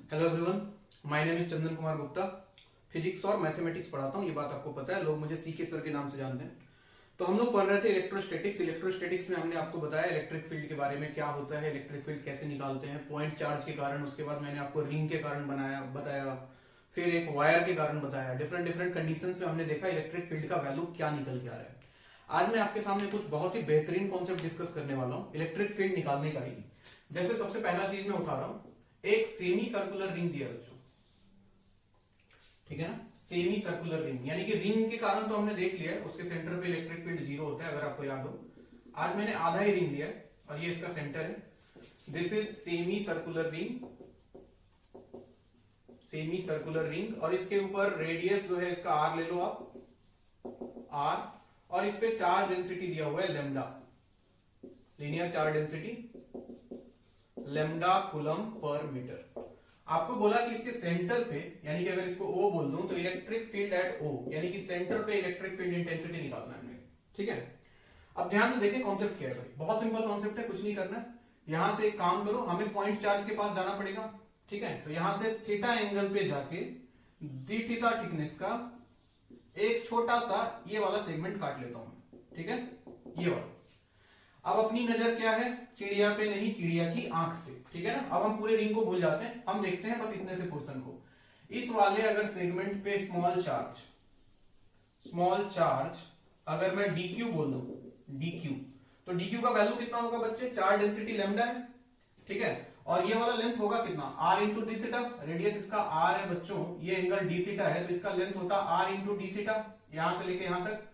Hello everyone, my name is Chandan Kumar Gupta. Physics और mathematics पढ़ाता हूँ, ये बात आपको पता है। लोग मुझे सीके सर के नाम से जानते हैं। तो हम लोग पढ़ रहे थे इलेक्ट्रोस्टैटिक्स में हमने आपको बताया इलेक्ट्रिक फील्ड के बारे में, क्या होता है, इलेक्ट्रिक फील्ड कैसे निकालते हैं, पॉइंट चार्ज के कारण। उसके बाद मैंने आपको रिंग के कारण बताया, फिर एक वायर के कारण बताया। डिफरेंट डिफरेंट कंडीशन में हमने देखा इलेक्ट्रिक फील्ड का वैल्यू क्या निकल के आ रहा है। आज मैं आपके सामने कुछ बहुत ही बेहतरीन कॉन्सेप्ट डिस्कस करने वाला हूँ इलेक्ट्रिक फील्ड निकालने का ही। जैसे सबसे पहला चीज मैं उठा रहा हूँ, एक सेमी सर्कुलर रिंग दिया बच्चों, ठीक है ना। सेमी सर्कुलर रिंग यानी कि रिंग के कारण तो हमने देख लिया है, उसके सेंटर पे इलेक्ट्रिक फील्ड जीरो होता है, अगर आपको याद हो। आज मैंने आधा ही रिंग लिया है और ये इसका सेंटर है। This is semi circular ring, semi circular ring. और इसके ऊपर रेडियस जो है इसका आर ले लो आप, आर। और इस पे चार्ज डेंसिटी दिया हुआ है lambda, linear charge density lambda coulomb पर मीटर। आपको बोला कि इसके सेंटर पे, यानी कि अगर इसको O बोल दूं तो इलेक्ट्रिक फील्ड एट O, यानी कि सेंटर पे इलेक्ट्रिक फील्ड इंटेंसिटी निकालना है हमें, ठीक है। अब ध्यान से देखें कॉन्सेप्ट क्या है भाई, बहुत सिंपल कॉन्सेप्ट है, कुछ नहीं करना है। यहां से एक काम करो, हमें पॉइंट चार्ज के पास जाना पड़ेगा, ठीक है। तो यहां से थीटा एंगल पे जाके डी थीटा थिकनेस का एक छोटा सा ये वाला सेगमेंट काट लेता हूं, ठीक है, ये वाला। अब अपनी नजर क्या है, चिड़िया पे नहीं, चिड़िया की आंख पे, ठीक है ना। अब हम पूरे रिंग को भूल जाते हैं, हम देखते हैं बस इतने से पोर्शन को। इस वाले अगर सेगमेंट पे स्मॉल चार्ज अगर मैं dq बोल दूं, dq, तो dq का वैल्यू कितना होगा बच्चे, चार्ज डेंसिटी लैम्डा है, ठीक है। और ये वाला लेंथ होगा कितना, r into D theta. Radius इसका r है बच्चों, ये एंगल d थीटा है, तो इसका लेंथ होता r इंटू डी थीटा, यहां से लेके यहां तक।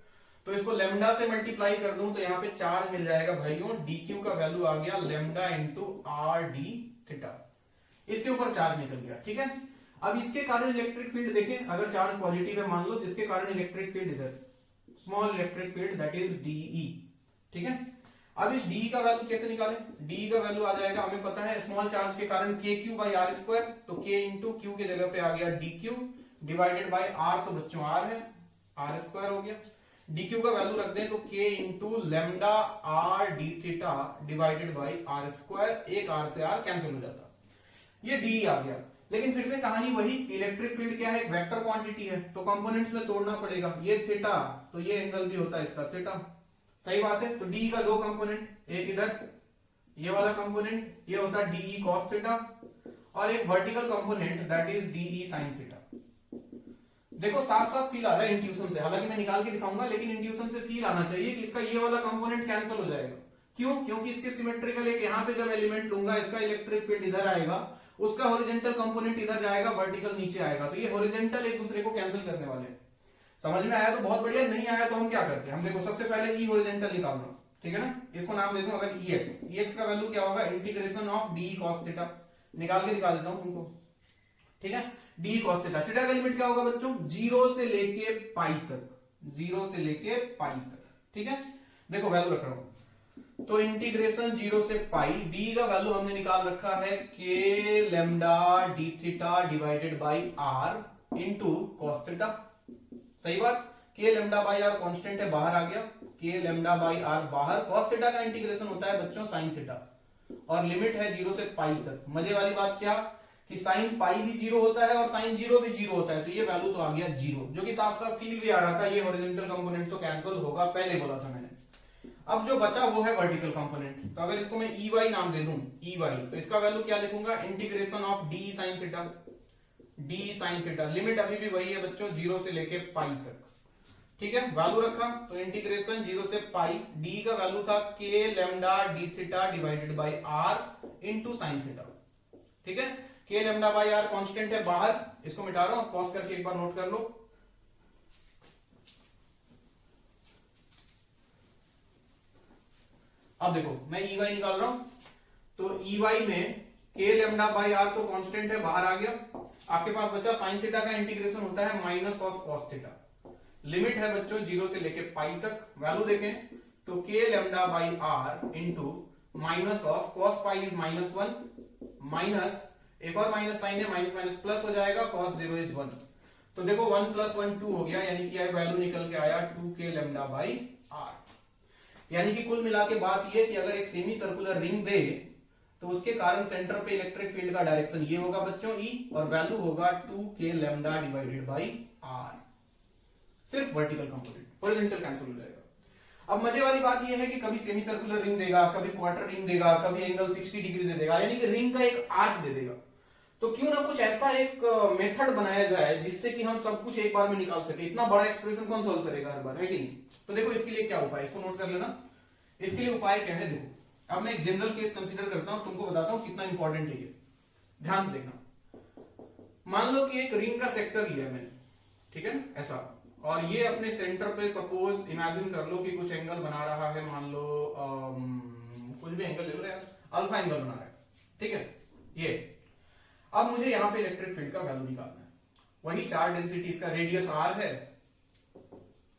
तो इसको लैम्डा से मल्टीप्लाई कर दूं तो यहाँ पे चार्ज मिल जाएगा भाइयों, dq का वैल्यू आ गया lambda into r d theta. इसके ऊपर चार्ज निकल गया, ठीक है। अब इसके कारण इलेक्ट्रिक फील्ड देखें, अगर चार्ज पॉजिटिव है मान लो, तो इसके कारण इलेक्ट्रिक फील्ड इधर small electric field that is dE, ठीक है। अब इस dE का वैल्यू कैसे निकालें, dE का वैल्यू आ जाएगा, हमें पता है स्मॉल चार्ज के कारण kq बाई आर स्क्वायर, तो k इंटू क्यू की जगह पे आ गया dq डिवाइडेड बाई r, तो बच्चों r है, r स्क्वायर हो गया। dq का वैल्यू रख दें तो k into lambda r d theta divided by r square, एक r से r कैंसिल हो जाता, ये dE आ गया। लेकिन फिर से कहानी वही, इलेक्ट्रिक फील्ड क्या है, एक वेक्टर क्वांटिटी है, तो कंपोनेंट्स में तोड़ना पड़ेगा। ये थीटा, तो ये एंगल भी होता है इसका थीटा, सही बात है। तो dE का दो कंपोनेंट, एक इधर ये वाला कंपोनेंट, ये होता है dE cos थीटा, और एक vertical component that is dE sin theta. देखो साफ साफ फील आ रहा है इंट्यूशन से, हालांकि मैं निकाल के दिखाऊंगा, लेकिन इंट्यूशन से फील आना चाहिए कि इसका ये वाला कंपोनेंट कैंसिल हो जाएगा। क्यों, क्योंकि इसके सिमेट्रिकल एक यहाँ पे जब एलिमेंट लूंगा, इसका इलेक्ट्रिक फील्ड इधर आएगा, उसका हॉरिजॉन्टल कंपोनेंट इधर जाएगा, वर्टिकल नीचे आएगा, तो ये हॉरिजॉन्टल एक दूसरे को कैंसिल करने वाले हैं। समझ में आया तो बहुत बढ़िया, नहीं आया तो हम क्या करते हैं, हम देखो सबसे पहले ई हॉरिजॉन्टल निकाल रहा हूं, ठीक है ना। इसको नाम दे दूं अगर EX का वैल्यू क्या होगा, integration of DE cos theta, निकाल के दिखा देता हूं तुमको, ठीक है। DE cos थीटा, थीटा का लिमिट क्या होगा बच्चों, 0 से लेके पाई तक, 0 से लेके पाई तक, ठीक है। देखो वैल्यू रख रहा हूं, तो इंटीग्रेशन 0 से पाई, डी का वैल्यू हमने निकाल रखा है k lambda d theta divided by r into cos theta, सही बात। k lambda by r constant है, बाहर आ गया, k लैम्डा बाई r बाहर। cos थीटा का इंटीग्रेशन होता है बच्चों sin थीटा, और लिमिट है 0 से पाई तक। मजे वाली बात क्या कि साइन पाई भी 0 होता है और साइन 0 भी 0 होता है, तो ये वैल्यू तो आ गया 0, जो कि साफ साफ फील भी आ रहा था, ये हॉरिजॉन्टल कंपोनेंट तो कैंसिल होगा, पहले बोला था मैंने। अब जो बचा वो है वर्टिकल कंपोनेंट, तो अगर इसको मैं EY नाम दे दूं, EY, तो इसका वैल्यू क्या लिखूंगा, integration of DE sin theta, DE sin theta. Limit अभी भी वही है बच्चों, 0 से लेके पाई तक, ठीक है। वैल्यू रखा तो इंटीग्रेशन 0 से पाई, डी का वैल्यू था k lambda d theta divided by r into sin theta, ठीक है। k lambda by r constant है बाहर, इसको मिटा रहा हूं, पॉज करके एक बार नोट कर लो। अब देखो मैं EY निकाल रहा हूं, तो EY में k लैम्डा बाई r तो कांस्टेंट है, बाहर आ गया। आपके पास बचा sin थीटा का इंटीग्रेशन होता है minus of cos theta, limit है बच्चों 0 से लेके पाई तक। वैल्यू देखें तो k lambda by r into minus of cos pi is -1, minus एक और माइनस साइन है, माइनस माइनस प्लस हो जाएगा, cos 0 इज 1, तो देखो 1 + 1 2 हो गया, यानी कि वैल्यू निकल के आया 2k लैम्डा बाई r। यानी कि कुल मिला के बात यह कि अगर एक सेमी सर्कुलर रिंग दे तो उसके कारण सेंटर पे इलेक्ट्रिक फील्ड का डायरेक्शन ये होगा बच्चों ई, और वैल्यू होगा 2k lambda divided by R, सिर्फ वर्टिकल कंपोनेंट, हॉरिजॉन्टल कैंसिल हो जाएगा। अब मजे वाली बात यह है कि कभी सेमी सर्कुलर रिंग देगा, कभी क्वार्टर रिंग देगा, कभी एंगल 60 डिग्री दे देगा, यानी कि रिंग का एक आर्क दे देगा। तो क्यों ना कुछ ऐसा एक मेथड बनाया जाए जिससे कि हम सब कुछ एक बार में निकाल सके। इतना बड़ा एक्सप्रेशन कौन सॉल्व करेगा हर बार, है कि नहीं? तो देखो इसके लिए क्या उपाय, इसको नोट कर लेना। इसके लिए उपाय क्या है, देखो अब मैं एक जनरल केस कंसीडर करता हूं, तुमको बताता हूं कितना इंपॉर्टेंट है ये, ध्यान से देखना। मान लो कि एक रिंग का सेक्टर लिया मैंने, ठीक है ऐसा, और ये अपने सेंटर पे सपोज इमेजिन कर लो कि कुछ एंगल बना रहा है, मान लो कुछ भी एंगल ले लो यार, अल्फा एंगल बना रहा है, ठीक है ये। अब मुझे यहां पे इलेक्ट्रिक फील्ड का वैल्यू निकालना है, वही चार्ज डेंसिटी, इसका रेडियस आर है,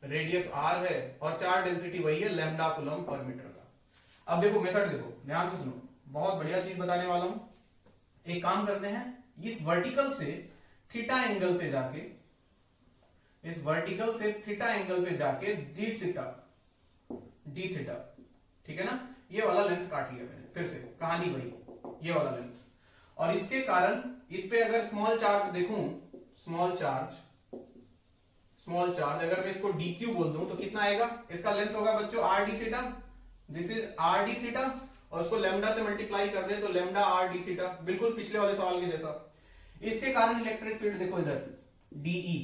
रेडियस आर है, और चार्ज डेंसिटी वही है लैम्डा कूलम पर मीटर का। अब देखो मेथड देखो, ध्यान से सुनो, बहुत बढ़िया चीज बताने वाला हूं। एक काम करते हैं, इस वर्टिकल से थीटा एंगल पे जाके, इस वर्टिकल से थीटा एंगल पे जाके डी थीटा, ठीक है ना, ये वाला लेंथ काट लिया मैंने, फिर से कहानी वही, ये वाला लेंथ। और इसके कारण इस पे अगर स्मॉल चार्ज देखूं, स्मॉल चार्ज अगर मैं इसको dq बोल दूं तो कितना आएगा, इसका लेंथ होगा बच्चों r d theta, this is r d theta, और उसको लैम्डा से मल्टीप्लाई कर दें तो लैम्डा r d थीटा, बिल्कुल पिछले वाले सवाल के जैसा। इसके कारण इलेक्ट्रिक फील्ड देखो इधर dE,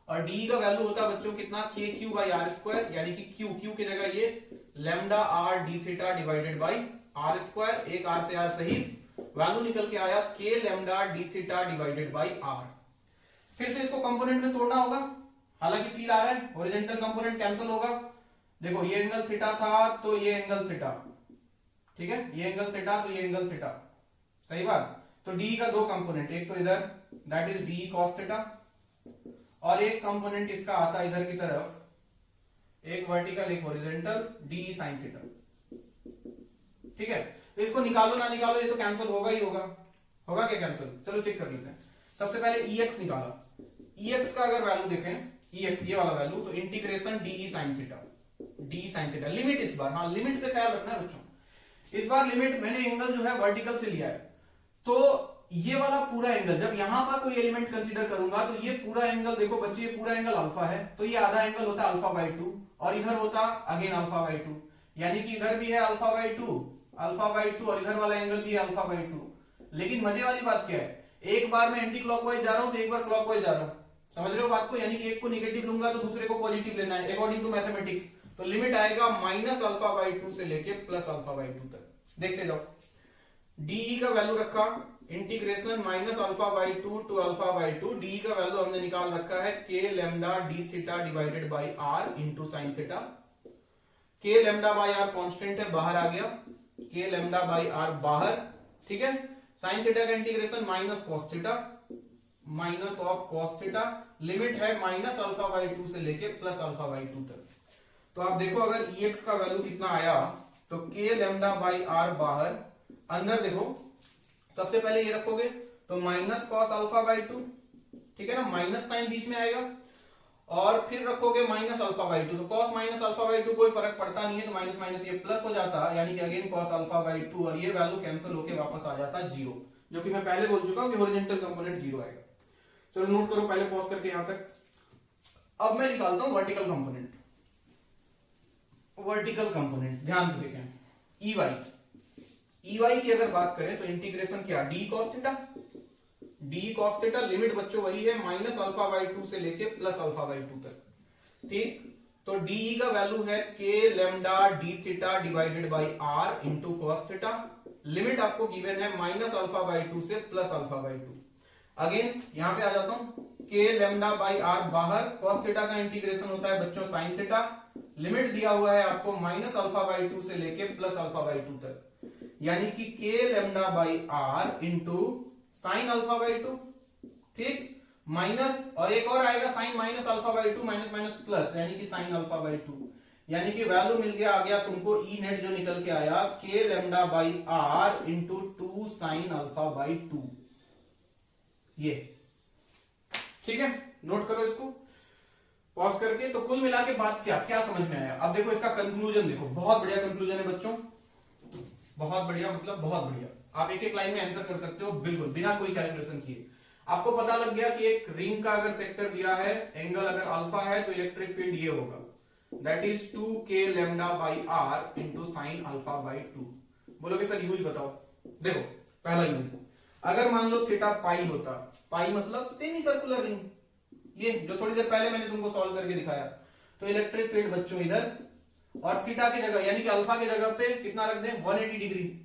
और dE का वैल्यू होता है बच्चों कितना, kq बाई आर स्क्वायर, यानी कि q की जगह ये lambda r d theta divided by R square, एक r से r सहित वैल्यू निकल के आया k lambda d theta divided by r। फिर से इसको कंपोनेंट में तोड़ना होगा, हालांकि फील आ रहा है, हॉरिजॉन्टल कंपोनेंट कैंसिल होगा। देखो ये एंगल थीटा था तो ये एंगल थीटा, ठीक है, ये एंगल थीटा तो ये एंगल थीटा, सही बात। तो डी का दो कंपोनेंट, एक तो इधर that is D cos theta, और एक कंपोनेंट इसका आता इधर की तरफ, एक वर्टिकल एक हॉरिजॉन्टल, डी साइन थीटा, ठीक है। तो इसको निकालो ना निकालो ये तो कैंसिल होगा ही होगा, होगा क्या कैंसिल, चलो चेक कर लेते हैं। सबसे पहले EX निकाला, EX का अगर वैल्यू देखें, EX ये वाला वैल्यू, तो integration DE sin theta, DE sin theta, limit इस बार, हाँ लिमिट का ख्याल रखना है बच्चों, इस बार लिमिट मैंने एंगल जो है वर्टिकल से लिया है, तो ये वाला पूरा एंगल, जब यहां का कोई एलिमेंट कंसीडर करूंगा तो ये पूरा एंगल, देखो बच्चे ये पूरा एंगल अल्फा है, तो ये आधा एंगल होता है अल्फा बाई 2, और इधर होता अगेन अल्फा बाई 2, यानी कि इधर भी है अल्फा बाई 2, और इधर वाला एंगल भी है अल्फा बाई 2। लेकिन मजे वाली बात क्या है, एक बार मैं एंटी क्लॉकवाइज जा रहा हूं तो एक बार क्लॉकवाइज जा रहा हूं, समझ रहे हो बात को, यानी कि एक को निगेटिव लूंगा तो दूसरे को पॉजिटिव लेना है अकॉर्डिंग टू मैथमेटिक्स। तो लिमिट आएगा माइनस अल्फा बाई 2 से लेके प्लस अल्फा बाई 2 तक, देखते जाओ। डीई का वैल्यू रखा integration minus alpha by 2 to alpha by 2, DE का वैल्यू हमने निकाल रखा है K lambda D theta divided by R into sine theta. K lambda by R constant है, बाहर आ गया, के लैम्डा बाई आर बाहर, ठीक है। साइन थीटा का integration minus cos theta, minus of cos theta, limit है माइनस अल्फा बाई 2 से लेके प्लस अल्फा बाई 2 तक। तो आप देखो अगर EX का वैल्यू कितना आया, तो के लैम्डा बाई आर बाहर, अंदर देखो सबसे पहले ये रखोगे तो माइनस कॉस अल्फा बाई 2, ठीक है ना, माइनस साइन बीच में आएगा, और फिर रखोगे माइनस अल्फा बाई 2, तो कॉस माइनस अल्फा बाई 2 कोई फर्क पड़ता नहीं है, तो माइनस माइनस ये प्लस हो जाता, यानी कि अगेन कॉस अल्फा बाई 2, और ये वैल्यू कैंसिल होके वापस आ जाता 0, जो कि मैं पहले बोल चुका हूं कि हॉरिजॉन्टल कंपोनेंट 0 आएगा। चलो नोट करो पहले पॉज करके यहां तक। अब मैं निकालता हूं वर्टिकल कंपोनेंट, वर्टिकल कंपोनेंट ध्यान से देखें, EY की अगर बात करें तो इंटीग्रेशन क्या, D cos theta, D cos theta, limit बच्चों वही है माइनस अल्फा बाई 2 से लेके प्लस अल्फा बाई 2 तक, ठीक। तो डी का वैल्यू है K lambda D theta divided by R into cos theta, limit आपको गिवन है माइनस अल्फा बाई 2 से प्लस अल्फा बाई 2। अगेन यहां पे आ जाता हूं, के लैम्डा बाई आर बाहर, कॉस थीटा का इंटीग्रेशन होता है बच्चों साइन थीटा, लिमिट दिया हुआ है आपको माइनस अल्फा बाई 2 से लेके प्लस अल्फा बाई 2 तक, यानी कि K lambda by R into sine alpha by 2, ठीक, माइनस और एक और आएगा sine minus alpha by 2, minus minus plus, यानी कि साइन अल्फा बाई 2, यानी कि वैल्यू मिल गया, आ गया तुमको ई नेट जो निकल के आया K lambda by R into 2 sine alpha by 2, ये ठीक है। नोट करो इसको पॉज करके। तो कुल मिला के बात क्या क्या समझ में आया, अब देखो इसका कंक्लूजन देखो, बहुत बढ़िया कंक्लूजन है बच्चों। बहुत बढ़िया, मतलब बहुत बढ़िया। आप एक एक लाइन में आंसर कर सकते हो बिल्कुल बिना कोई कैलकुलेशन किए। आपको पता लग गया कि एक रिंग का अगर सेक्टर दिया है, एंगल अगर अल्फा है, तो इलेक्ट्रिक फील्ड ये होगा, that is 2k lambda by R into sine alpha by 2। बोलोगे सर यूज बताओ। देखो पहला यूज, अगर मान लो थीटा पाई होता, पाई मतलब सेमी सर्कुलर रिंग, ये जो थोड़ी देर पहले मैंने तुमको सॉल्व करके दिखाया, तो इलेक्ट्रिक फील्ड बच्चों इधर, और थीटा की जगह यानी कि अल्फा की जगह पे कितना रख दें, 180 डिग्री।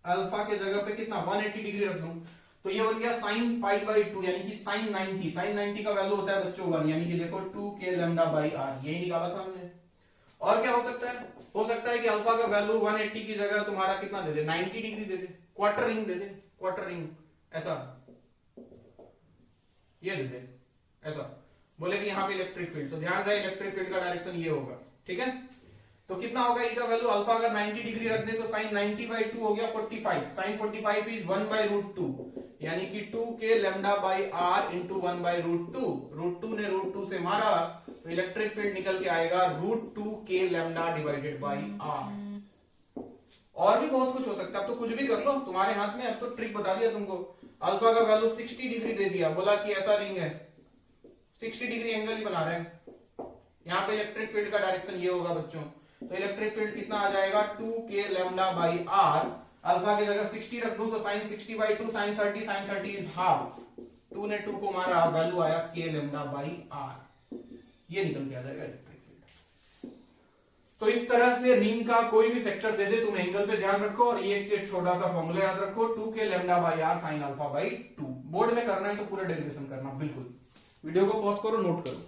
अल्फा के जगह पे कितना 180 डिग्री रख दूं, तो ये बन गया साइन पाई बाई 2 यानी कि साइन 90। साइन 90 का वैल्यू होता है बच्चों 1, यानी कि देखो 2k लैम्डा बाई आर, यही निकाला था हमने। और क्या हो सकता है, हो सकता है कि अल्फा का वैल्यू 180 की जगह तुम्हारा कितना दे दे, 90 डिग्री दे दे, क्वार्टर रिंग दे दे, क्वार्टर रिंग ऐसा, ये दे दे ऐसा, बोले कि यहाँ पे इलेक्ट्रिक फील्ड, तो ध्यान रहे इलेक्ट्रिक फील्ड का डायरेक्शन ये होगा, ठीक है। तो कितना होगा इसका वैल्यू, अल्फा अगर 90 डिग्री रख दे तो साइन 90 बाई 2 हो गया 45, साइन 45 इज 1 बाई रूट 2, यानी कि 2k lambda by R into 1 by root 2, root 2 ने रूट 2 से मारा तो इलेक्ट्रिक फील्ड निकल के आएगा root 2k lambda divided by R. और भी बहुत कुछ हो सकता है, अब तो कुछ भी कर लो तुम्हारे हाथ में, अब तो ट्रिक बता दिया तुमको। अल्फा का वैल्यू 60 डिग्री दे दिया, बोला कि ऐसा रिंग है, 60 डिग्री एंगल ही बना रहे हैं, यहाँ पे इलेक्ट्रिक फील्ड का डायरेक्शन ये होगा बच्चों, तो इलेक्ट्रिक फील्ड कितना आ जाएगा 2k lambda by are, alpha की जगह 60 रख दूं तो sin 60 by 2 sin 30, sin 30 is half, 2 ने 2 को मारा, वैल्यू आया k लैम्डा बाई आर, ये निकल के आ जाएगा इलेक्ट्रिक फील्ड। तो इस तरह से रिंग का कोई भी सेक्टर दे दे, तुम एंगल पे ध्यान रखो, और ये एक छोटा सा फॉर्मूला याद रखो, 2k lambda by R sin alpha by 2। Board में करना है तो पूरा डेरिवेशन करना बिल्कुल। वीडियो को पॉज करो, नोट करो,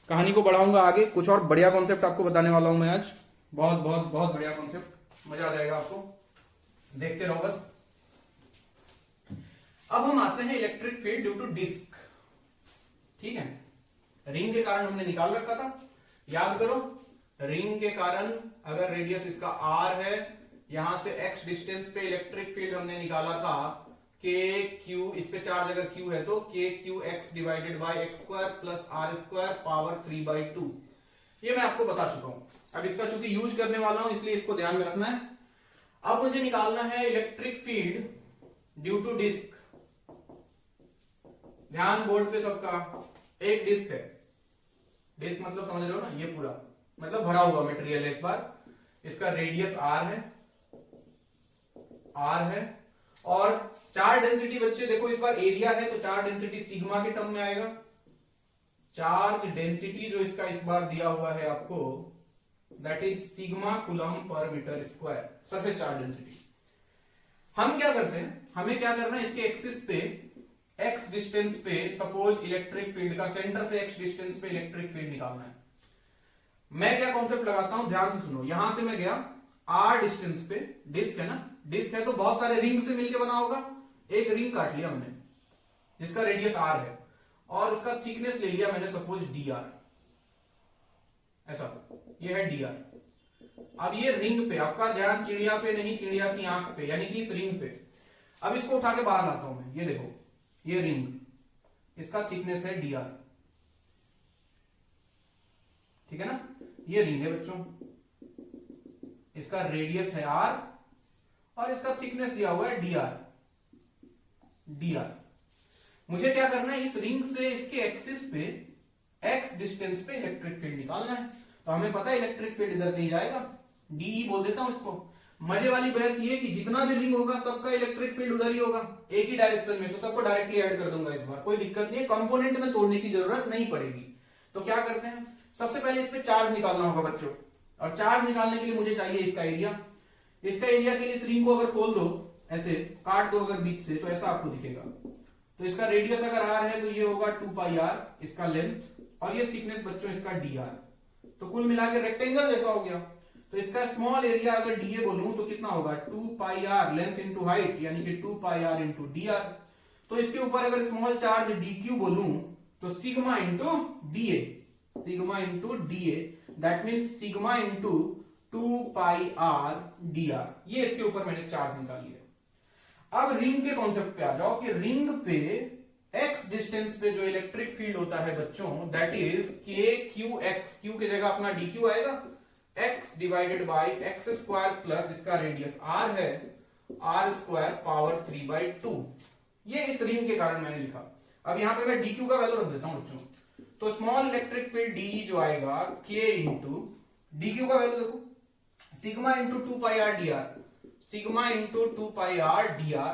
कहानी को बढ़ाऊंगा आगे, कुछ और बढ़िया कॉन्सेप्ट आपको बताने वाला हूं मैं आज, बहुत बहुत बहुत बढ़िया कॉन्सेप्ट, मजा आ जाएगा आपको, देखते रहो बस। अब हम आते हैं electric field due to disc, ठीक है। रिंग के कारण हमने निकाल रखा था, याद करो, रिंग के कारण अगर रेडियस इसका r है, यहां से x डिस्टेंस पे इलेक्ट्रिक फील्ड हमने निकाला था k q, इस पे चार्ज अगर q है तो k q x divided by x square plus are square power 3/2, ये मैं आपको बता चुका हूं। अब इसका चूंकि यूज करने वाला हूं इसलिए इसको ध्यान में रखना है। अब मुझे निकालना है electric field due to disc, ध्यान बोर्ड पे सबका, एक डिस्क है, डिस्क मतलब समझ रहे हो ना, ये पूरा मतलब भरा हुआ मटेरियल है, इस बार इसका रेडियस r है, और चार्ज डेंसिटी बच्चे देखो इस बार एरिया है तो चार्ज डेंसिटी सिग्मा के टर्म में आएगा, चार्ज डेंसिटी जो इसका इस बार दिया हुआ है आपको, दैट इज सिग्मा कूलम्ब पर metre square, surface charge density. हम क्या करते हैं, हमें क्या करना है, इसके एक्सिस पे x डिस्टेंस पे सपोज इलेक्ट्रिक फील्ड का सेंटर से x डिस्टेंस पे इलेक्ट्रिक फील्ड निकालना है। मैं क्या कॉन्सेप्ट लगाता हूं, ध्यान से सुनो, यहां से मैं गया r डिस्टेंस पे, डिस्क है ना, डिस्क है तो बहुत सारे रिंग से मिलके बना होगा, एक रिंग काट लिया हमने जिसका रेडियस r है, और उसका थिकनेस ले लिया मैंने सपोज dr, ऐसा, ये है dr। अब ये रिंग पे, आपका ध्यान चिड़िया पे नहीं, चिड़िया की आंख पे, यानी कि इस रिंग पे। अब इसको उठा के बाहर लाता हूं मैं, ये देखो, ये रिंग, इसका थिकनेस है dr, ठीक है ना, ये रिंग है बच्चों, इसका रेडियस है r और इसका थिकनेस दिया हुआ है dr। मुझे क्या करना है, इस रिंग से इसके एक्सिस पे x डिस्टेंस पे इलेक्ट्रिक फील्ड निकालना है, तो हमें पता है इलेक्ट्रिक फील्ड इधर कहीं जाएगा, डीई बोल देता हूं इसको। मजे वाली बात ये है कि जितना भी रिंग होगा सबका इलेक्ट्रिक फील्ड उधर ही होगा, एक ही डायरेक्शन में, तो सबको डायरेक्टली ऐड कर दूंगा इस बार, कोई दिक्कत नहीं है, कंपोनेंट में तोड़ने की जरूरत नहीं पड़ेगी। तो क्या करते हैं, सबसे पहले इस पे चार्ज निकालना होगा बच्चों, और चार्ज निकालने के लिए मुझे चाहिए इसका एरिया। इसका एरिया के लिए इस रिंग को अगर खोल दो, ऐसे काट दो अगर बीच से, तो ऐसा आपको दिखेगा। तो इसका रेडियस अगर r है तो ये होगा 2 पाई r, इसका लेंथ, और ये थिकनेस बच्चों इसका dr, तो कुल मिला के रेक्टेंगल जैसा हो गया। तो इसका स्मॉल एरिया अगर dA बोलूं तो कितना होगा, 2 पाई r लेंथ इंटू हाइट, यानी कि 2 पाई r इंटू dr। तो इसके ऊपर अगर स्मॉल चार्ज dq बोलूं तो sigma into dA, sigma into dA, that means sigma into 2 pi r dr, ये इसके ऊपर मैंने चार्ज निकाल लिया। अब रिंग के कॉन्सेप्ट पे आ जाओ कि रिंग पे x डिस्टेंस पे जो इलेक्ट्रिक फील्ड होता है बच्चों, that is k q x, q की जगह अपना dq आएगा, x divided by x square plus इसका रेडियस r है r स्क्वायर पावर 3/2। ये इस रिंग के कारण मैंने लिखा। अब यहां पे मैं dq का वैल्यू रख देता हूं बच्चों। तो स्मॉल इलेक्ट्रिक फील्ड dE जो आएगा k इंटू dq का वैल्यू देखो, sigma into 2πr dr, sigma into 2πr dr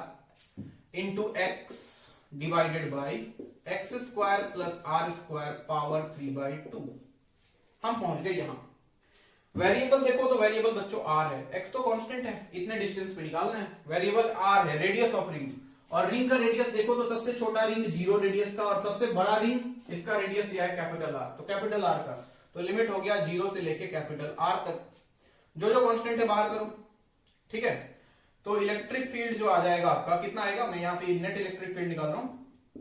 into x divided by x square plus are square power 3/2। हम पहुंच गए यहां। वेरिएबल देखो तो वेरिएबल बच्चों r है, x तो कांस्टेंट है, इतने डिस्टेंस पे निकालना है। वेरिएबल r है, रेडियस ऑफ रिंग, और रिंग का रेडियस देखो तो सबसे छोटा रिंग 0 रेडियस का, और सबसे बड़ा रिंग इसका रेडियस दिया है कैपिटल R, तो कैपिटल R का तो लिमिट हो गया 0 से लेके कैपिटल R तक। जो जो कांस्टेंट है बाहर करो, ठीक है। तो इलेक्ट्रिक फील्ड जो आ जाएगा आपका कितना आएगा, मैं यहाँ पे नेट इलेक्ट्रिक फील्ड निकाल रहा हूं,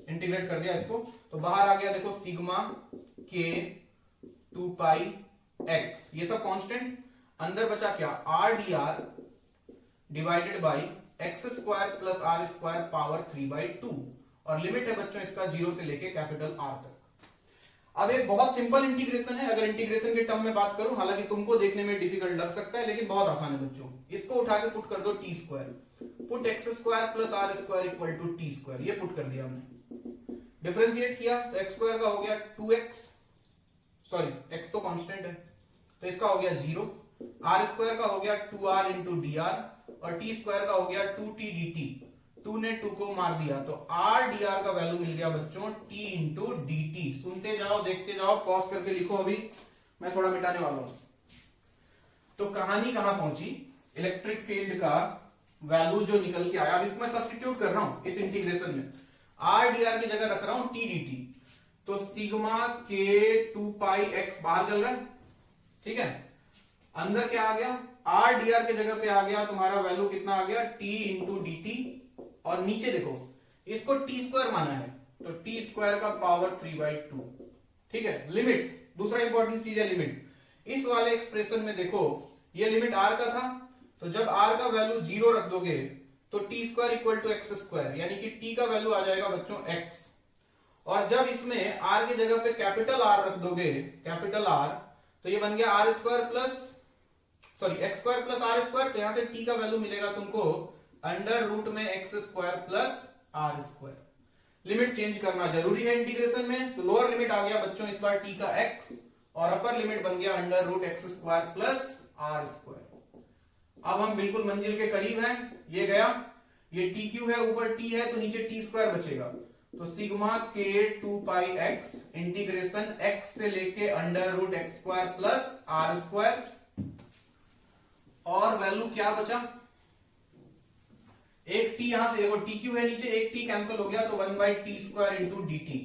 इंटीग्रेट कर दिया इसको, तो बाहर आ गया देखो सिग्मा k 2 x, ये सब कांस्टेंट। अंदर बचा क्या, r dr divided by x square plus are square power 3/2, और लिमिट है बच्चों इसका 0 से लेके कैपिटल R तक। अब एक बहुत सिंपल इंटीग्रेशन है, अगर इंटीग्रेशन के टर्म में बात करूं, हालांकि तुमको देखने में डिफिकल्ट लग सकता है लेकिन बहुत आसान है बच्चों। इसको उठा के पुट कर दो T square, put X square plus are square equal to T square, ये पुट कर दिया हमने। डिफरेंशिएट किया तो एक्स स्क्वायर का हो गया 2x, सॉरी x तो कांस्टेंट है तो इसका हो गया 0, आर स्क्वायर का हो गया 2r इंटू डी आर, और टी स्क्वायर का हो गया 2t dt, 2 ने 2 को मार दिया तो r dr का वैल्यू मिल गया बच्चों t इंटू dt। सुनते जाओ देखते जाओ, पॉज करके लिखो, अभी मैं थोड़ा मिटाने वाला हूं। तो कहानी कहां पहुंची, इलेक्ट्रिक फील्ड का वैल्यू जो निकल के आया, अब इसको मैं सब्स्टिट्यूट कर रहा हूं इस इंटीग्रेशन में, r dr की जगह रख रहा हूं t dt, तो सिग्मा k 2πx बाहर चल रहा है, ठीक है। अंदर क्या आ गया, r dr के जगह पे आ गया तुम्हारा वैल्यू कितना आ गया, t इंटू डी टी, और नीचे देखो इसको टी स्क्वायर माना है तो टी स्क्वायर का पावर 3/2, ठीक है। लिमिट, दूसरा इंपॉर्टेंट चीज है लिमिट। इस वाले एक्सप्रेशन में देखो ये लिमिट r का था, तो जब r का वैल्यू 0 रख दोगे तो T square equal to X square, यानी कि t का वैल्यू आ जाएगा बच्चों x, और जब इसमें r की जगह पे कैपिटल R रख दोगे, कैपिटल R, तो ये बन गया R square plus, sorry X square plus are square, तो यहां से t का वैल्यू मिलेगा तुमको अंडर रूट में X square plus are square. Limit change करना जरूरी है इंटीग्रेशन में, तो लोअर लिमिट आ गया बच्चों इस बार t का x, और अपर लिमिट बन गया under root x square plus are square. अब हम बिल्कुल मंजिल के करीब हैं, ये गया, ये टी क्यू है, ऊपर t है तो नीचे t स्क्वायर बचेगा, तो sigma k 2πx integration x से लेके under root x square plus are square, और वैल्यू क्या बचा, एक t यहां से देखो टी क्यू है नीचे, एक t कैंसिल हो गया तो 1/t square into D T,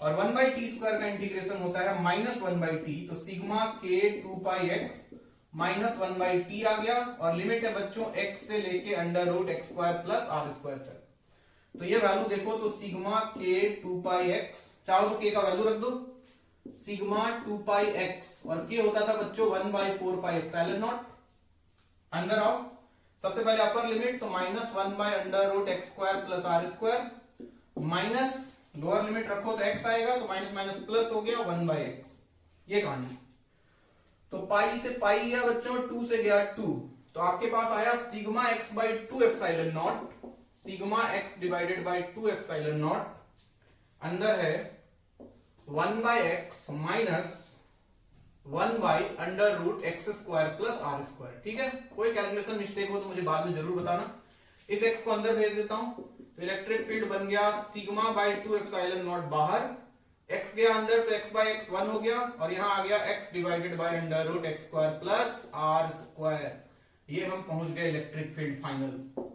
और 1/t स्क्वायर का इंटीग्रेशन होता है -1/t, तो sigma k 2πx minus 1/t आ गया, और लिमिट है बच्चों x से लेके under root x square plus are square तक। तो ये वैल्यू देखो तो सिग्मा k 2πx, चाहो तो k का वैल्यू रख दो, सिग्मा 2πx, और k होता था बच्चों 1/4 एप्सिलॉन नॉट। अंदर आओ, सबसे पहले अपर लिमिट तो -1/अंडर root x square plus are square, minus lower limit रखो तो x आएगा, तो माइनस माइनस प्लस हो गया 1/x, ये कहानी। तो पाई से पाई गया बच्चों, 2 से गया 2, तो आपके पास आया sigma x/2 epsilon naught, sigma x divided by 2 epsilon naught, अंदर है 1/x माइनस 1/अंडर root x square plus are square, ठीक है। कोई कैलकुलेशन मिस्टेक हो तो मुझे बाद में जरूर बताना। इस x को अंदर भेज देता हूं, तो इलेक्ट्रिक फील्ड बन गया सिग्मा बाई 2 एप्सिलॉन नॉट बाहर, x गया अंदर तो x/x 1 हो गया, और यहां आ गया x divided by under root x square plus are square. ये हम पहुंच गए इलेक्ट्रिक फील्ड फाइनल।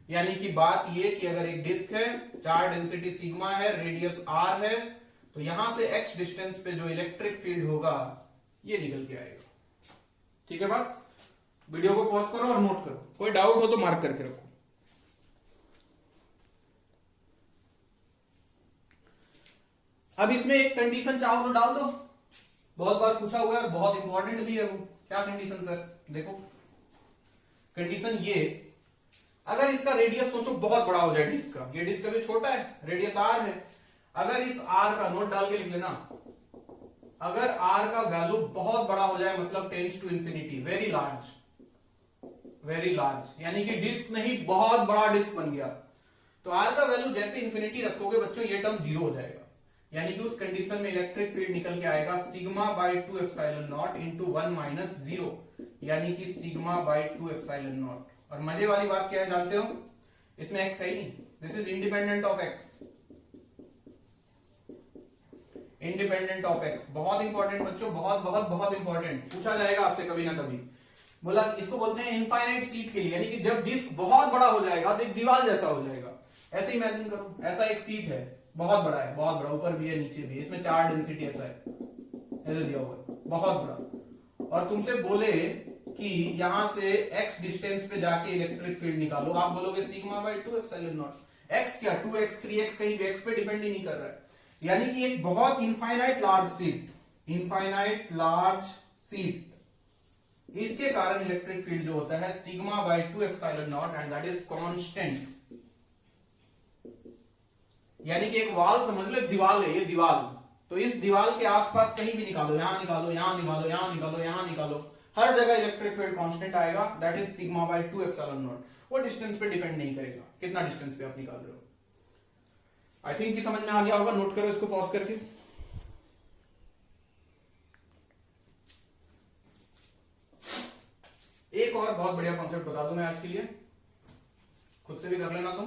यानी कि बात ये कि अगर एक डिस्क है, चार्ज डेंसिटी सिग्मा है, रेडियस r है, तो यहां से h डिस्टेंस पे जो इलेक्ट्रिक फील्ड होगा ये निकल के आएगा। ठीक है बात, वीडियो को पॉज करो और नोट करो, कोई डाउट हो तो मार्क करके रखो। अब इसमें एक कंडीशन चाहो तो डाल दो, बहुत बार पूछा हुआ है, बहुत इंपॉर्टेंट भी है वो। क्या कंडीशन सर, देखो कंडीशन ये, अगर इसका रेडियस सोचो बहुत बड़ा हो जाए डिस्क का, ये डिस्क अभी छोटा है, रेडियस r है, अगर इस r का नोट डाल के लिख लेना, अगर आर का वैल्यू बहुत बड़ा हो जाए मतलब tends to infinity, very large, very large, यानी कि डिस्क नहीं बहुत बड़ा डिस्क बन गया, तो आर का वैल्यू जैसे इंफिनिटी रखोगे बच्चों ये टर्म जीरो हो जाएगा, यानी कि उस कंडीशन में इलेक्ट्रिक फील्ड निकल के आएगा sigma by 2 epsilon naught into 1 minus 0, यानी कि सिग्मा बाई 2 एप्सिलॉन नॉट। और मजे वाली बात क्या है जानते हो, इसमें एक्स है ही नहीं, this is independent of x, independent of x. बहुत इंपॉर्टेंट बच्चों, बहुत बहुत बहुत इंपॉर्टेंट, पूछा जाएगा आपसे कभी ना कभी। बोला इसको बोलते हैं इनफाइनाइट सीट के लिए, यानी कि जब डिस्क बहुत बड़ा हो जाएगा तो एक दीवार जैसा हो जाएगा। ऐसे इमेजिन करो, ऐसा एक सीट है, बहुत बड़ा है, बहुत बड़ा, ऊपर भी है नीचे भी है, इसमें 4 डेंसिटी ऐसा है, ऐसे दिया हुआ है, बहुत बड़ा, और तुमसे बोले कि यहां से x डिस्टेंस पे जाके इलेक्ट्रिक फील्ड निकालो, आप बोलोगे sigma by 2 epsilon not. x क्या 2x 3x कहीं भी x पे डिपेंड ही नहीं कर रहा है, यानी कि एक बहुत infinite large seat, infinite large seat, इसके कारण इलेक्ट्रिक फील्ड जो होता है sigma by 2 epsilon not and that is constant. यानी कि एक वॉल समझ लो, एक दीवार है ये दीवार, तो इस दीवार के आसपास कहीं भी निकालो, यहां निकालो, यहां निकालो, यहां निकालो, यहां निकालो, हर जगह इलेक्ट्रिक फील्ड कांस्टेंट आएगा, that is sigma by 2 epsilon not. वो डिस्टेंस पे डिपेंड नहीं करेगा, कितना डिस्टेंस पे आप निकाल रहे हो। आई थिंक कि समझ में आ गया होगा, नोट करो इसको पॉज करके। एक और बहुत बढ़िया कॉन्सेप्ट बता दूं मैं आज के लिए, खुद से भी कर लेना, तुम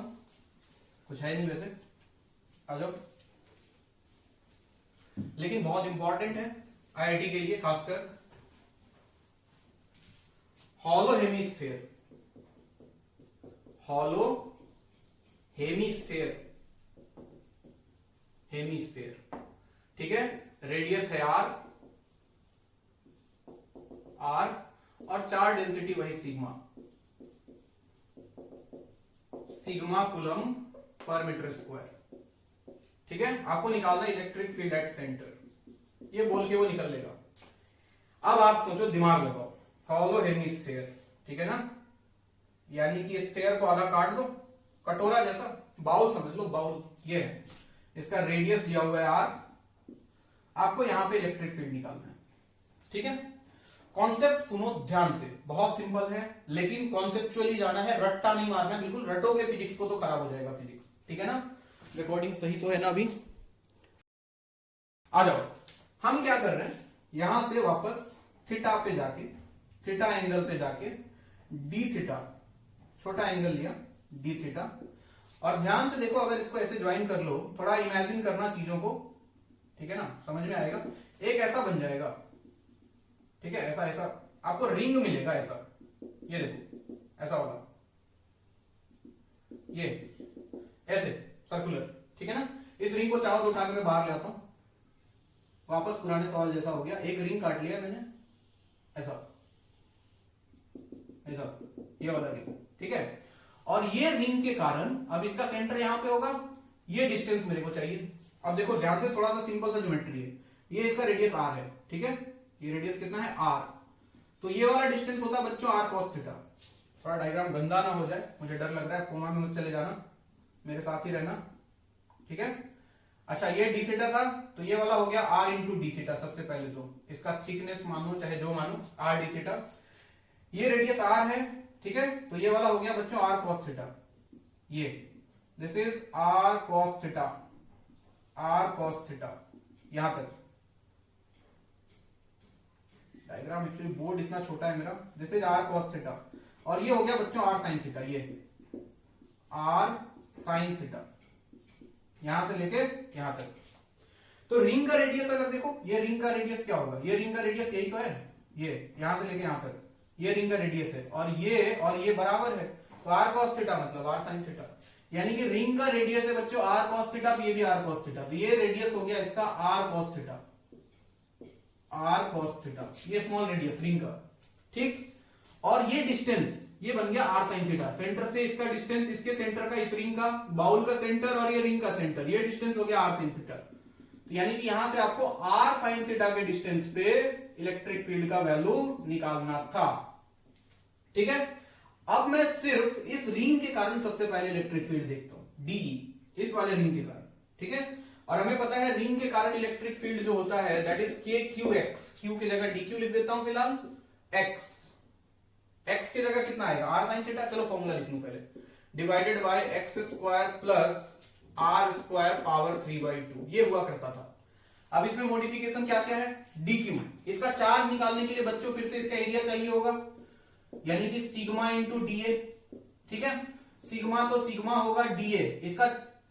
कुछ है नहीं वैसे, आ जाओ, लेकिन बहुत इंपॉर्टेंट है आईआईटी के लिए खासकर। Hollow hemisphere, hollow hemisphere, hemisphere, ठीक है, रेडियस है आर, आर और 4 डेंसिटी वही सिग्मा, सिग्मा कूलम पर मीटर स्क्वायर, ठीक है। आपको निकालना इलेक्ट्रिक फील्ड एट सेंटर, ये बोल के वो निकल लेगा। अब आप सोचो, दिमाग लगाओ, हॉलो हेमिस्फेयर, ठीक है ना, यानी कि स्फेयर को आधा काट दो, कटोरा जैसा, बाउल समझ लो, बाउल ये है, इसका रेडियस दिया हुआ है आर, आपको यहां पे इलेक्ट्रिक फील्ड निकालना है, ठीक है। कॉन्सेप्ट सुनो ध्यान से, बहुत सिंपल है, लेकिन कॉन्सेप्चुअली जाना है, रट्टा नहीं मारना, बिल्कुल रटोगे फिजिक्स को तो खराब हो जाएगा फिजिक्स, ठीक है ना। रिकॉर्डिंग सही तो है ना अभी, आ जाओ। हम क्या कर रहे हैं, यहां से वापस थीटा पे जाके, थीटा एंगल पे जाके डी थीटा, छोटा एंगल लिया डी थीटा, और ध्यान से देखो, अगर इसको ऐसे ज्वाइन कर लो, थोड़ा इमेजिन करना चीजों को, ठीक है ना, समझ में आएगा। एक ऐसा बन जाएगा, ठीक है, ऐसा ऐसा आपको रिंग मिलेगा, ऐसा, ये देखो ऐसा होगा, ये ऐसे सर्कुलर, ठीक है ना। इस रिंग को चाहो तो उठा के मैं बाहर ले आता हूं, वापस पुराने सवाल जैसा हो गया, एक रिंग काट लिया मैंने, ऐसा ऐसा, ये वाला रिंग, ठीक है। और ये रिंग के कारण अब इसका सेंटर यहां पे होगा, ये डिस्टेंस मेरे को चाहिए। अब देखो ध्यान से, थोड़ा सा सिंपल सा ज्योमेट्री है, ये इसका रेडियस आर है, ठीक है, ये रेडियस कितना है आर, तो ये वाला डिस्टेंस होता है बच्चों आर कॉस थीटा। थोड़ा डायग्राम गंदा ना हो जाए, मुझे डर लग रहा है, कोमा में मत चले जाना, मेरे साथ ही रहना, ठीक है। अच्छा, ये डी थीटा था, तो ये वाला हो गया आर इंटू डी थीटा, सबसे पहले तो इसका थिकनेस मानो चाहे जो मानो, आर डी थीटा, ये रेडियस आर है, ठीक है, तो ये वाला हो गया बच्चों आर कॉस थीटा, ये this is R cos theta, R cos theta, यहां तक डायग्राम, एक्चुअली बोर्ड इतना छोटा है मेरा, this is R cos theta, और ये हो गया बच्चों आर साइन थीटा, ये आर साइन थीटा, यहां से लेके यहां तक। तो रिंग का रेडियस अगर देखो, ये रिंग का रेडियस क्या होगा, ये रिंग का रेडियस यही तो है, ये यहां से लेके यहां तक, ये रिंग का रेडियस है, और ये बराबर है, तो आर कॉस थीटा मतलब आर साइन थीटा, यानी कि रिंग का रेडियस है बच्चों आर कॉस थीटा, तो ये भी आर कॉस थीटा, तो ये रेडियस हो गया इसका R cos theta, R cos theta, ये स्मॉल रेडियस रिंग का, ठीक। और ये डिस्टेंस ये बन गया आर साइन थीटा, सेंटर से इसका डिस्टेंस, इसके सेंटर का, इस रिंग का, बाउल का सेंटर और ये रिंग का सेंटर, ये डिस्टेंस हो गया आर साइन थीटा। तो यानी कि यहां से आपको आर साइन थीटा के डिस्टेंस पे इलेक्ट्रिक फील्ड का वैल्यू निकालना था, ठीक है। अब मैं सिर्फ इस रिंग के कारण सबसे पहले इलेक्ट्रिक फील्ड देखता हूं, डी, इस वाले रिंग के कारण, ठीक है। और हमें पता है रिंग के कारण इलेक्ट्रिक फील्ड जो होता है दैट इज के क्यू एक्स, क्यू की जगह डी क्यू लिख देता हूं फिलहाल, एक्स, एक्स की जगह कितना आएगा आर साइन थीटा, चलो फॉर्मूला लिख लूं पहले, divided by X square plus are square power 3/2, ये हुआ करता था। अब इसमें मॉडिफिकेशन क्या क्या है, डी क्यू, इसका चार्ज निकालने के लिए बच्चों फिर से इसका एरिया चाहिए होगा, यानी कि सिग्मा इंटू डी ए, ठीक है, सिग्मा तो सिग्मा होगा डी ए, इसका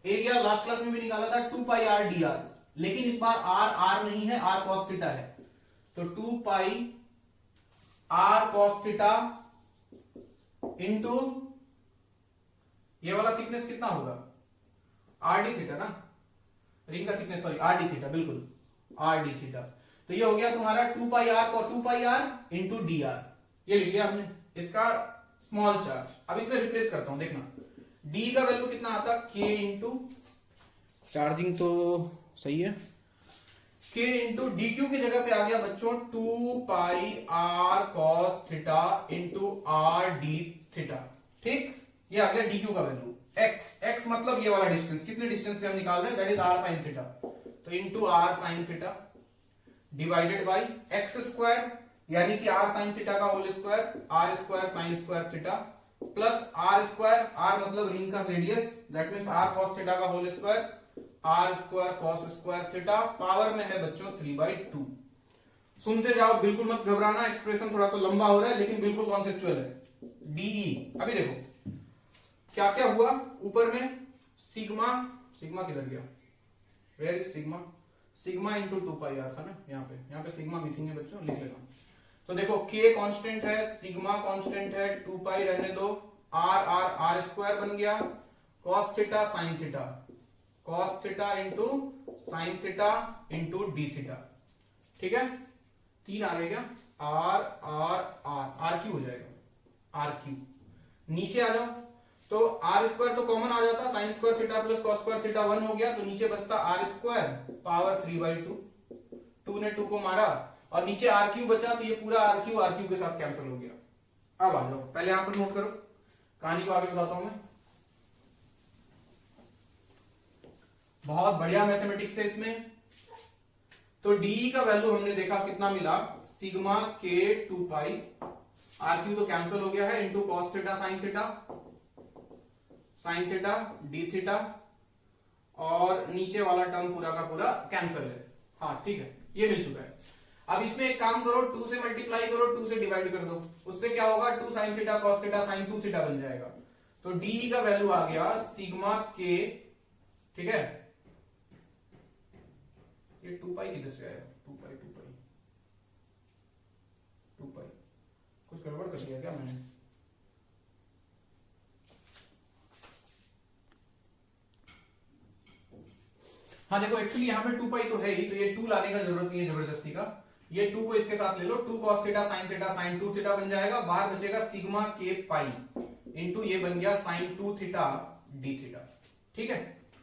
एरिया लास्ट क्लास में भी निकाला था 2 पाई आर डी आर, लेकिन इस बार आर नहीं है, आर कॉस थीटा है, तो 2 pi r cos theta into ये वाला थिकनेस कितना होगा आर डी थीटा ना, रिंग का thickness sorry R D theta, बिल्कुल आर डी थीटा, तो ये हो गया तुम्हारा 2 पाई आर को 2 pi are into D R, ये लिख लिया हमने इसका स्मॉल चार्ज। अब इसमें रिप्लेस करता हूं, देखना डी का वैल्यू कितना आता के इंटू, चार्जिंग तो सही है, के इंटू डी क्यू की जगह पे आ गया बच्चों 2 pi r cos theta into r D theta, ठीक, ये आ गया डी क्यू का वैल्यू। एक्स, एक्स मतलब ये वाला डिस्टेंस, कितने डिस्टेंस पे हम निकाल रहे हैं that is r sine theta, तो into r sine theta divided by x square यानी कि आर साइन थीटा का whole square, r square sine square theta plus are square, r मतलब रिंग का radius that means r cos theta का whole square, r square cos square theta, power में है बच्चों 3/2। सुनते जाओ, बिल्कुल मत घबराना, एक्सप्रेशन थोड़ा सा लंबा हो रहा है लेकिन बिल्कुल कॉन्सेप्चुअल है। डीई, अभी देखो क्या क्या हुआ, ऊपर में सिग्मा, सिग्मा किधर गया, where is sigma, sigma into 2 pi R था ना, यहाँ पे सिग्मा मिसिंग है बच्चों, लिख लेता हूं। तो देखो k कांस्टेंट है, सिग्मा कांस्टेंट है, 2 पाई रहने दो, आर स्क्वायर बन गया, cos theta sin theta, cos theta into sine theta into D theta, ठीक है, 3 आ गया क्या, आर क्यू हो जाएगा, आर क्यू। नीचे आ जाओ तो आर स्क्वायर तो कॉमन आ जाता, sign square theta plus cos square theta 1 हो गया, तो नीचे बचता आर स्क्वायर पावर 3/2, 2 ने 2 को मारा और नीचे आर क्यू बचा, तो ये पूरा आर क्यू के साथ कैंसिल हो गया। अब आ जाओ, पहले यहां पर नोट करो, कहानी को आगे बताता हूं मैं, बहुत बढ़िया मैथमेटिक्स है इसमें। तो डी का वैल्यू हमने देखा कितना मिला, सिग्मा के 2 पाई, आर क्यू तो कैंसिल हो गया है, into cos theta sine theta D theta, और नीचे वाला टर्म पूरा का पूरा कैंसिल है, हाँ ठीक है, ये मिल चुका है। अब इसमें एक काम करो, 2 से मल्टीप्लाई करो, 2 से डिवाइड कर दो, उससे क्या होगा 2 sine theta cos theta sine 2 theta बन जाएगा, तो डी का वैल्यू आ गया सिग्मा के, ठीक है, ये 2 पाई किधर से आया, 2 पाई कुछ गड़बड़ कर दिया क्या मैंने, हाँ देखो एक्चुअली यहाँ पे 2 पाई तो है ही, तो ये 2 लाने का जरूरत नहीं है जबरदस्ती का, ये 2 को इसके साथ ले लो, 2 cos थीटा साइन 2 थीटा बन जाएगा, बाहर बचेगा सिग्मा के पाई इंटू ये बन गया साइन 2 थीटा डी थीटा, ठीक है।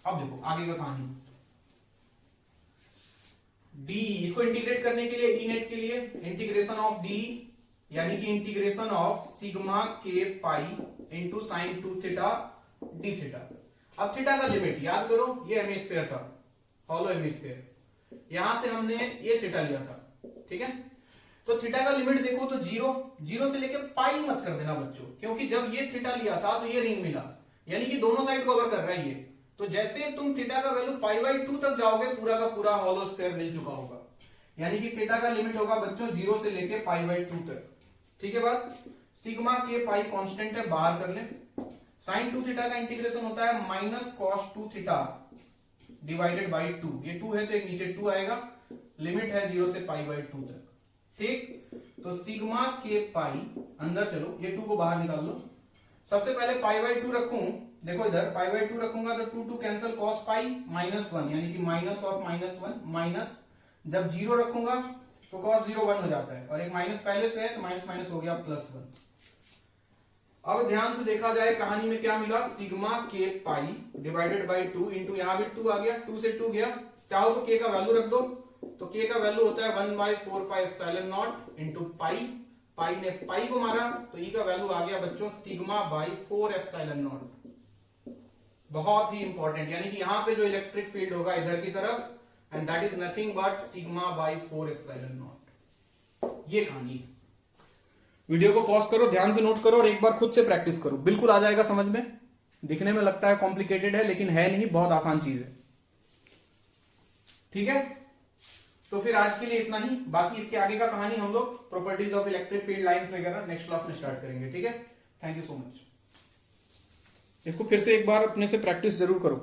अब देखो आगे का कहानी, डी, इसको इंटीग्रेट करने के लिए, डी नेट के लिए इंटीग्रेशन ऑफ डी यानी कि इंटीग्रेशन ऑफ सिग्मा के pi into sine 2 theta D theta. अब थीटा का लिमिट याद करो, ये हेमिस्फीयर था, हॉलो हेमिस्फीयर, यहां से हमने ये थीटा लिया था, ठीक है, तो थीटा का लिमिट देखो तो 0 से लेके पाई मत कर देना बच्चों, क्योंकि जब ये थीटा लिया था तो ये रिंग मिला, यानी कि दोनों साइड कवर कर रहा है ये, तो जैसे तुम थीटा का वैल्यू π/2 तक जाओगे पूरा का पूरा हॉलो स्क्वायर मिल चुका होगा, यानी कि थीटा का लिमिट होगा बच्चों 0 से लेके π/2 तक, ठीक है बात। सिग्मा के पाई कांस्टेंट है, बाहर कर ले, साइन 2 थीटा का इंटीग्रेशन होता है minus cos 2 theta divided by 2, ये 2 है तो एक नीचे 2 आएगा, लिमिट है 0 से π/2 तक, ठीक। तो सिग्मा के पाई, अंदर चलो ये 2 को बाहर निकाल लो, सबसे पहले π/2 रखूं, देखो इधर π/2 रखूंगा तो 2 कैंसिल cos पाई -1 यानी कि माइनस ऑफ -1 माइनस, जब 0 रखूंगा तो cos 0 1 हो जाता है, और एक माइनस पहले से है तो माइनस माइनस हो गया +1। अब ध्यान से देखा जाए कहानी में क्या मिला, सिग्मा के पाई डिवाइडेड बाई 2 इंटू यहाँ भी 2 आ गया, 2 से 2 गया, चाहो तो k का वैल्यू रख दो, तो k का वैल्यू होता है 1/4 pi epsilon naught into pi, pi ने पाई को मारा तो e का वैल्यू आ गया बच्चों सिग्मा बाई 4 एप्सिलॉन नॉट, बहुत ही इंपॉर्टेंट, यानी कि यहां पे जो इलेक्ट्रिक फील्ड होगा इधर की तरफ, and that is nothing but sigma by 4 epsilon not. ये कहानी है। वीडियो को पॉज करो, ध्यान से नोट करो और एक बार खुद से प्रैक्टिस करो, बिल्कुल आ जाएगा समझ में। दिखने में लगता है कॉम्प्लिकेटेड है लेकिन है नहीं, बहुत आसान चीज है। ठीक है, तो फिर आज के लिए इतना ही। बाकी इसके आगे का कहानी हम लोग properties of electric field lines वगैरह नेक्स्ट क्लास में स्टार्ट करेंगे। ठीक है, थैंक यू सो मच। इसको फिर से एक बार अपने से प्रैक्टिस जरूर करो।